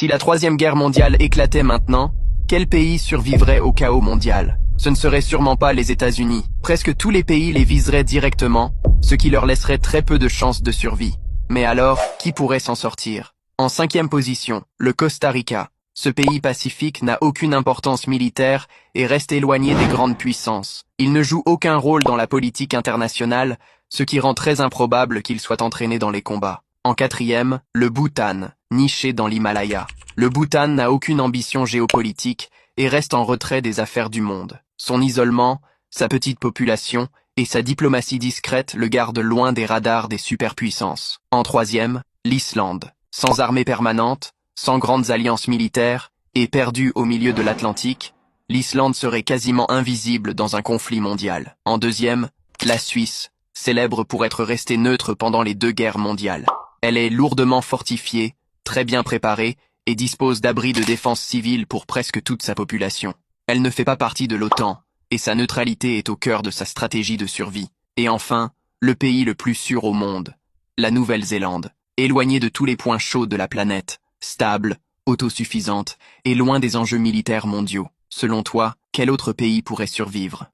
Si la Troisième Guerre mondiale éclatait maintenant, quel pays survivrait au chaos mondial? Ce ne serait sûrement pas les États-Unis. Presque tous les pays les viseraient directement, ce qui leur laisserait très peu de chances de survie. Mais alors, qui pourrait s'en sortir? En cinquième position, le Costa Rica. Ce pays pacifique n'a aucune importance militaire et reste éloigné des grandes puissances. Il ne joue aucun rôle dans la politique internationale, ce qui rend très improbable qu'il soit entraîné dans les combats. En quatrième, le Bhoutan, niché dans l'Himalaya. Le Bhoutan n'a aucune ambition géopolitique et reste en retrait des affaires du monde. Son isolement, sa petite population et sa diplomatie discrète le gardent loin des radars des superpuissances. En troisième, l'Islande. Sans armée permanente, sans grandes alliances militaires et perdue au milieu de l'Atlantique, l'Islande serait quasiment invisible dans un conflit mondial. En deuxième, la Suisse, célèbre pour être restée neutre pendant les 2 guerres mondiales. Elle est lourdement fortifiée, très bien préparée et dispose d'abris de défense civile pour presque toute sa population. Elle ne fait pas partie de l'OTAN, et sa neutralité est au cœur de sa stratégie de survie. Et enfin, le pays le plus sûr au monde, la Nouvelle-Zélande, éloignée de tous les points chauds de la planète, stable, autosuffisante et loin des enjeux militaires mondiaux. Selon toi, quel autre pays pourrait survivre?